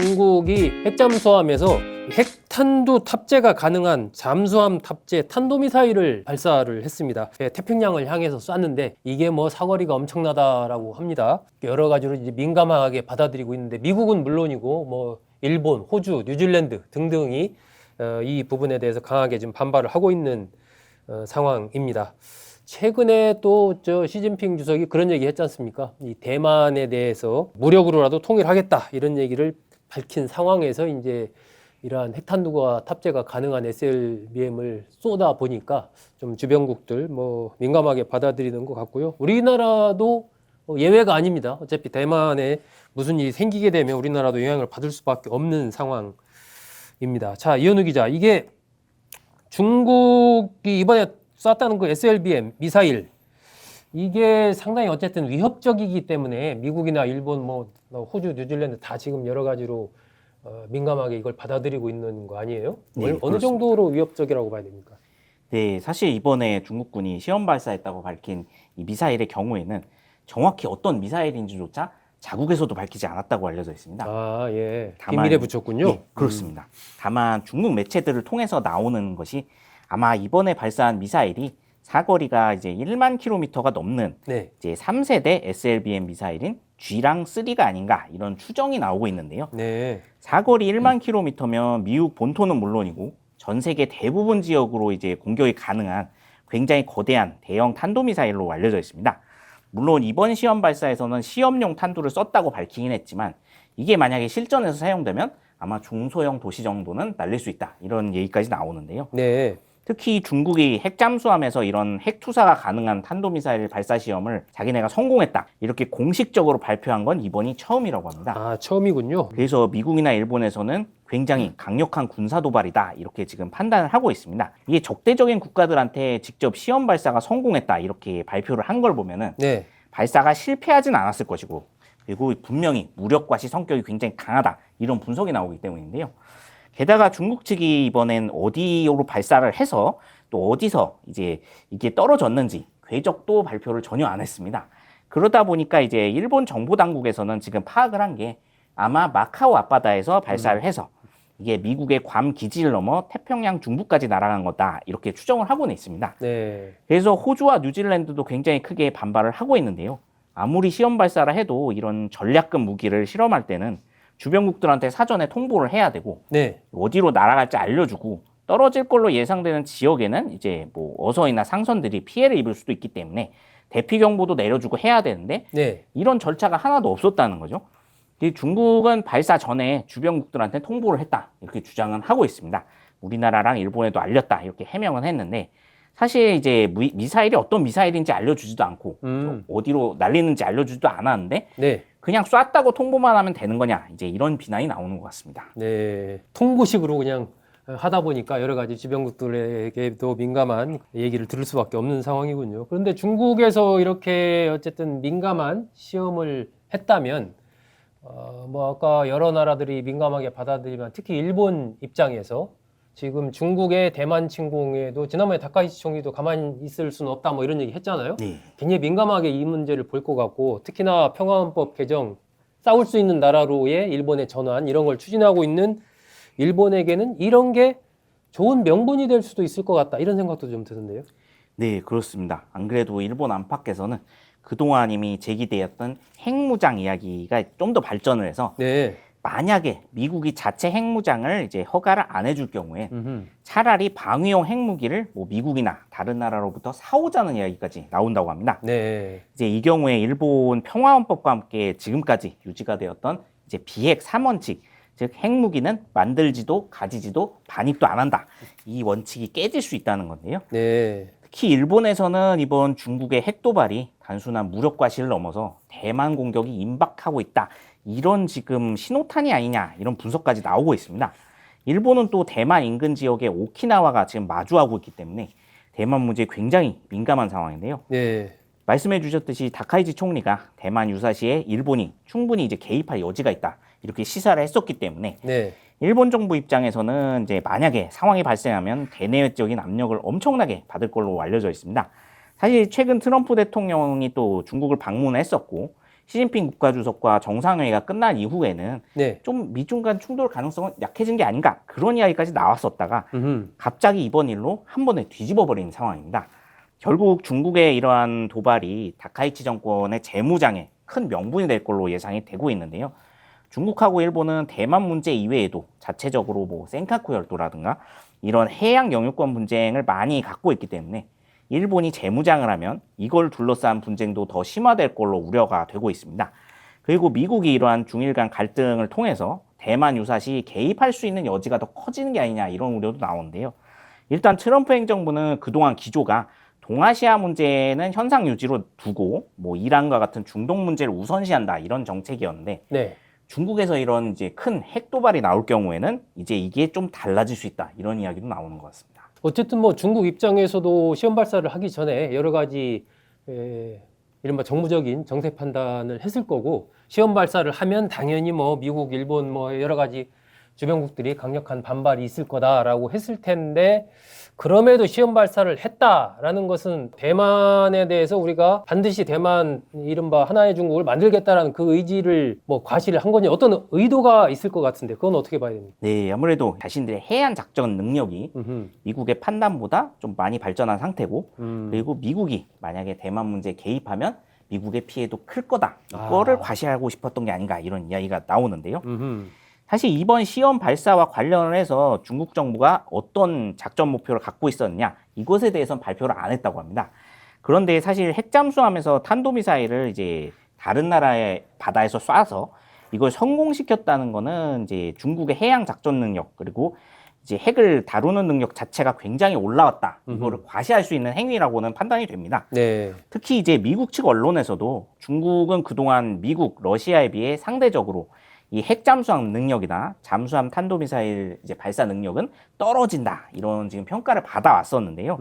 중국이 핵잠수함에서 핵탄두 탑재가 가능한 잠수함 탑재 탄도미사일을 발사를 했습니다. 태평양을 향해서 쐈는데 이게 뭐 사거리가 엄청나다라고 합니다. 여러 가지로 이제 민감하게 받아들이고 있는데 미국은 물론이고 뭐 일본, 호주, 뉴질랜드 등등이 이 부분에 대해서 강하게 지금 반발을 하고 있는 상황입니다. 최근에 또 시진핑 주석이 그런 얘기 했지 않습니까? 이 대만에 대해서 무력으로라도 통일하겠다 이런 얘기를 밝힌 상황에서 이제 이러한 핵탄두가 탑재가 가능한 SLBM을 쏘다 보니까 좀 주변국들 뭐 민감하게 받아들이는 것 같고요. 우리나라도 예외가 아닙니다. 어차피 대만에 무슨 일이 생기게 되면 우리나라도 영향을 받을 수밖에 없는 상황입니다. 자, 이현우 기자, 이게 중국이 이번에 쐈다는 그 SLBM 미사일, 이게 상당히 어쨌든 위협적이기 때문에 미국이나 일본, 뭐 호주, 뉴질랜드 다 지금 여러 가지로 민감하게 이걸 받아들이고 있는 거 아니에요? 네, 어느 정도로 위협적이라고 봐야 됩니까? 네, 사실 이번에 중국군이 시험 발사했다고 밝힌 이 미사일의 경우에는 정확히 어떤 미사일인지조차 자국에서도 밝히지 않았다고 알려져 있습니다. 아, 예. 다만, 비밀에 붙였군요. 네, 그렇습니다. 다만 중국 매체들을 통해서 나오는 것이 아마 이번에 발사한 미사일이 사거리가 이제 1만 킬로미터가 넘는 네. 이제 3세대 SLBM 미사일인 G랑 3가 아닌가 이런 추정이 나오고 있는데요. 네. 사거리 1만 킬로미터면 미국 본토는 물론이고 전 세계 대부분 지역으로 이제 공격이 가능한 굉장히 거대한 대형 탄도미사일로 알려져 있습니다. 물론 이번 시험 발사에서는 시험용 탄두를 썼다고 밝히긴 했지만 이게 만약에 실전에서 사용되면 아마 중소형 도시 정도는 날릴 수 있다 이런 얘기까지 나오는데요. 네. 특히 중국이 핵잠수함에서 이런 핵투사가 가능한 탄도미사일 발사 시험을 자기네가 성공했다 이렇게 공식적으로 발표한 건 이번이 처음이라고 합니다. 아, 처음이군요. 그래서 미국이나 일본에서는 굉장히 강력한 군사 도발이다 이렇게 지금 판단을 하고 있습니다. 이게 적대적인 국가들한테 직접 시험 발사가 성공했다 이렇게 발표를 한 걸 보면은 네. 발사가 실패하진 않았을 것이고 그리고 분명히 무력과시 성격이 굉장히 강하다 이런 분석이 나오기 때문인데요. 게다가 중국 측이 이번엔 어디로 발사를 해서 또 어디서 이제 이게 떨어졌는지 궤적도 발표를 전혀 안 했습니다. 그러다 보니까 이제 일본 정보 당국에서는 지금 파악을 한 게 아마 마카오 앞바다에서 발사를 해서 이게 미국의 괌 기지를 넘어 태평양 중부까지 날아간 거다 이렇게 추정을 하고는 있습니다. 네. 그래서 호주와 뉴질랜드도 굉장히 크게 반발을 하고 있는데요. 아무리 시험 발사를 해도 이런 전략급 무기를 실험할 때는 주변국들한테 사전에 통보를 해야 되고 네. 어디로 날아갈지 알려주고 떨어질 걸로 예상되는 지역에는 이제 뭐 어선이나 상선들이 피해를 입을 수도 있기 때문에 대피 경보도 내려주고 해야 되는데 네. 이런 절차가 하나도 없었다는 거죠. 중국은 발사 전에 주변국들한테 통보를 했다 이렇게 주장은 하고 있습니다. 우리나라랑 일본에도 알렸다 이렇게 해명은 했는데 사실 이제 미사일이 어떤 미사일인지 알려주지도 않고 어디로 날리는지 알려주지도 않았는데 네. 그냥 쐈다고 통보만 하면 되는 거냐 이제 이런 비난이 나오는 것 같습니다. 네. 통보식으로 그냥 하다 보니까 여러 가지 주변국들에게도 민감한 얘기를 들을 수밖에 없는 상황이군요. 그런데 중국에서 이렇게 어쨌든 민감한 시험을 했다면 뭐 아까 여러 나라들이 민감하게 받아들이면 특히 일본 입장에서 지금 중국의 대만 침공에도 지난번에 다카이치 총리도 가만히 있을 수는 없다 뭐 이런 얘기 했잖아요. 네. 굉장히 민감하게 이 문제를 볼 것 같고 특히나 평화헌법 개정 싸울 수 있는 나라로의 일본의 전환 이런 걸 추진하고 있는 일본에게는 이런 게 좋은 명분이 될 수도 있을 것 같다 이런 생각도 좀 드는데요. 네, 그렇습니다. 안 그래도 일본 안팎에서는 그동안 이미 제기되었던 핵무장 이야기가 좀 더 발전을 해서 네. 만약에 미국이 자체 핵무장을 이제 허가를 안 해줄 경우에 차라리 방위용 핵무기를 뭐 미국이나 다른 나라로부터 사오자는 이야기까지 나온다고 합니다. 네. 이제 이 경우에 일본 평화헌법과 함께 지금까지 유지가 되었던 이제 비핵 3원칙, 즉 핵무기는 만들지도 가지지도 반입도 안 한다. 이 원칙이 깨질 수 있다는 건데요. 네. 특히 일본에서는 이번 중국의 핵도발이 단순한 무력 과시를 넘어서 대만 공격이 임박하고 있다. 이런 지금 신호탄이 아니냐 이런 분석까지 나오고 있습니다. 일본은 또 대만 인근 지역의 오키나와가 지금 마주하고 있기 때문에 대만 문제에 굉장히 민감한 상황인데요. 네. 말씀해 주셨듯이 다카이치 총리가 대만 유사시에 일본이 충분히 이제 개입할 여지가 있다. 이렇게 시사를 했었기 때문에 네. 일본 정부 입장에서는 이제 만약에 상황이 발생하면 대내외적인 압력을 엄청나게 받을 걸로 알려져 있습니다. 사실 최근 트럼프 대통령이 또 중국을 방문했었고 시진핑 국가주석과 정상회의가 끝난 이후에는 네. 좀 미중 간 충돌 가능성은 약해진 게 아닌가 그런 이야기까지 나왔었다가 갑자기 이번 일로 한 번에 뒤집어버린 상황입니다. 결국 중국의 이러한 도발이 다카이치 정권의 재무장에 큰 명분이 될 걸로 예상이 되고 있는데요. 중국하고 일본은 대만 문제 이외에도 자체적으로 뭐 센카쿠 열도라든가 이런 해양 영유권 분쟁을 많이 갖고 있기 때문에 일본이 재무장을 하면 이걸 둘러싼 분쟁도 더 심화될 걸로 우려가 되고 있습니다. 그리고 미국이 이러한 중일 간 갈등을 통해서 대만 유사시 개입할 수 있는 여지가 더 커지는 게 아니냐 이런 우려도 나오는데요. 일단 트럼프 행정부는 그동안 기조가 동아시아 문제는 현상 유지로 두고 뭐 이란과 같은 중동 문제를 우선시한다 이런 정책이었는데 네. 중국에서 이런 이제 큰 핵 도발이 나올 경우에는 이제 이게 좀 달라질 수 있다 이런 이야기도 나오는 것 같습니다. 어쨌든 뭐 중국 입장에서도 시험 발사를 하기 전에 여러 가지 이른바 정무적인 정책 판단을 했을 거고 시험 발사를 하면 당연히 뭐 미국, 일본 뭐 여러 가지 주변국들이 강력한 반발이 있을 거다라고 했을 텐데 그럼에도 시험 발사를 했다라는 것은 대만에 대해서 우리가 반드시 대만 이른바 하나의 중국을 만들겠다라는 그 의지를 뭐 과시를 한 거니 어떤 의도가 있을 것 같은데 그건 어떻게 봐야 됩니까? 네, 아무래도 자신들의 해안 작전 능력이 음흠. 미국의 판단보다 좀 많이 발전한 상태고 음. 그리고 미국이 만약에 대만 문제에 개입하면 미국의 피해도 클 거다. 이거를 과시하고 싶었던 게 아닌가 이런 이야기가 나오는데요. 음흠. 사실 이번 시험 발사와 관련을 해서 중국 정부가 어떤 작전 목표를 갖고 있었느냐 이것에 대해서는 발표를 안 했다고 합니다. 그런데 사실 핵잠수함에서 탄도미사일을 이제 다른 나라의 바다에서 쏴서 이걸 성공시켰다는 거는 이제 중국의 해양 작전 능력 그리고 이제 핵을 다루는 능력 자체가 굉장히 올라왔다. 이거를 과시할 수 있는 행위라고는 판단이 됩니다. 네. 특히 이제 미국 측 언론에서도 중국은 그동안 미국, 러시아에 비해 상대적으로 이 핵잠수함 능력이나 잠수함 탄도미사일 이제 발사 능력은 떨어진다. 이런 지금 평가를 받아왔었는데요.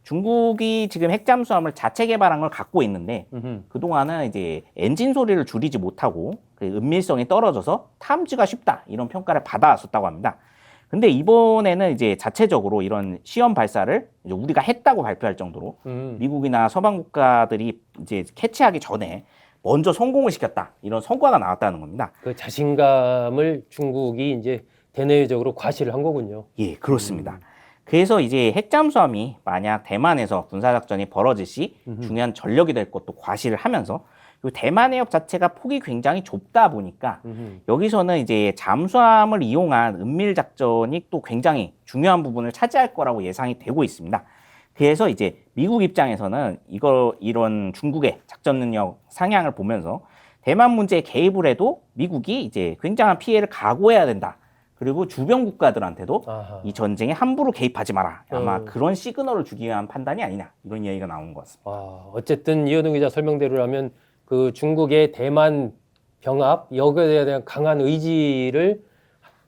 중국이 지금 핵잠수함을 자체 개발한 걸 갖고 있는데 그동안은 이제 엔진 소리를 줄이지 못하고 그 은밀성이 떨어져서 탐지가 쉽다. 이런 평가를 받아왔었다고 합니다. 근데 이번에는 이제 자체적으로 이런 시험 발사를 이제 우리가 했다고 발표할 정도로 미국이나 서방 국가들이 이제 캐치하기 전에 먼저 성공을 시켰다. 이런 성과가 나왔다는 겁니다. 그 자신감을 중국이 이제 대내외적으로 과시를 한 거군요. 예, 그렇습니다. 그래서 이제 핵잠수함이 만약 대만에서 군사작전이 벌어질 시 중요한 전력이 될 것도 과시를 하면서 대만 해협 자체가 폭이 굉장히 좁다 보니까 여기서는 이제 잠수함을 이용한 은밀 작전이 또 굉장히 중요한 부분을 차지할 거라고 예상이 되고 있습니다. 그래서 이제 미국 입장에서는 이런 중국의 작전 능력 상향을 보면서 대만 문제에 개입을 해도 미국이 이제 굉장한 피해를 각오해야 된다. 그리고 주변 국가들한테도 아하. 이 전쟁에 함부로 개입하지 마라. 아마 그런 시그널을 주기 위한 판단이 아니냐. 이런 이야기가 나오는 것 같습니다. 어쨌든 이현웅 기자 설명대로라면 그 중국의 대만 병합 여기에 대한 강한 의지를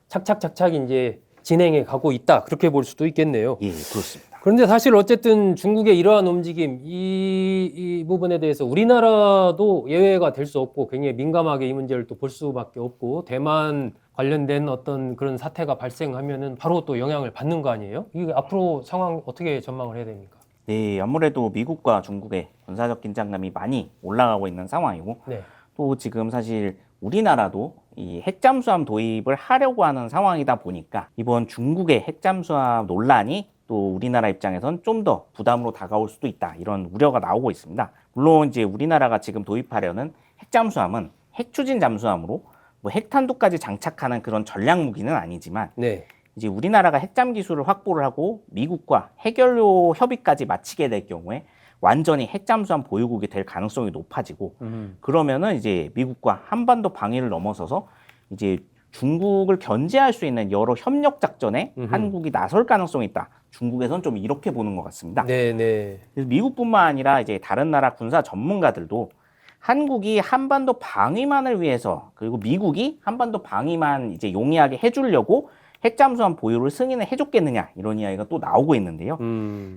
착착착착 이제 진행해 가고 있다. 그렇게 볼 수도 있겠네요. 예, 그렇습니다. 그런데 사실 어쨌든 중국의 이러한 움직임 이 부분에 대해서 우리나라도 예외가 될 수 없고 굉장히 민감하게 이 문제를 또 볼 수밖에 없고 대만 관련된 어떤 그런 사태가 발생하면은 바로 또 영향을 받는 거 아니에요? 이게 앞으로 상황 어떻게 전망을 해야 됩니까? 네, 아무래도 미국과 중국의 군사적 긴장감이 많이 올라가고 있는 상황이고 네. 또 지금 사실 우리나라도 이 핵잠수함 도입을 하려고 하는 상황이다 보니까 이번 중국의 핵잠수함 논란이 또 우리나라 입장에선 좀 더 부담으로 다가올 수도 있다. 이런 우려가 나오고 있습니다. 물론 이제 우리나라가 지금 도입하려는 핵잠수함은 핵추진 잠수함으로 뭐 핵탄두까지 장착하는 그런 전략 무기는 아니지만 네. 이제 우리나라가 핵잠 기술을 확보를 하고 미국과 핵연료 협의까지 마치게 될 경우에 완전히 핵잠수함 보유국이 될 가능성이 높아지고 그러면은 이제 미국과 한반도 방위를 넘어서서 이제 중국을 견제할 수 있는 여러 협력 작전에 한국이 나설 가능성이 있다. 중국에선 좀 이렇게 보는 것 같습니다. 네. 그래서 미국뿐만 아니라 이제 다른 나라 군사 전문가들도 한국이 한반도 방위만을 위해서 그리고 미국이 한반도 방위만 이제 용이하게 해주려고 핵잠수함 보유를 승인을 해줬겠느냐 이런 이야기가 또 나오고 있는데요.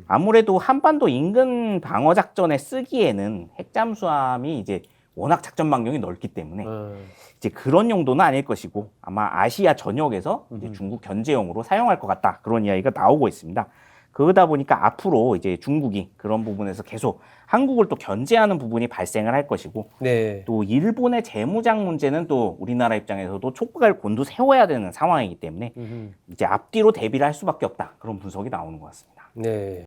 아무래도 한반도 인근 방어 작전에 쓰기에는 핵잠수함이 이제 워낙 작전 반경이 넓기 때문에 이제 그런 용도는 아닐 것이고 아마 아시아 전역에서 이제 중국 견제용으로 사용할 것 같다 그런 이야기가 나오고 있습니다. 그러다 보니까 앞으로 이제 중국이 그런 부분에서 계속 한국을 또 견제하는 부분이 발생을 할 것이고 네. 또 일본의 재무장 문제는 또 우리나라 입장에서도 촉각을 곤두세워야 되는 상황이기 때문에 이제 앞뒤로 대비를 할 수밖에 없다. 그런 분석이 나오는 것 같습니다. 네.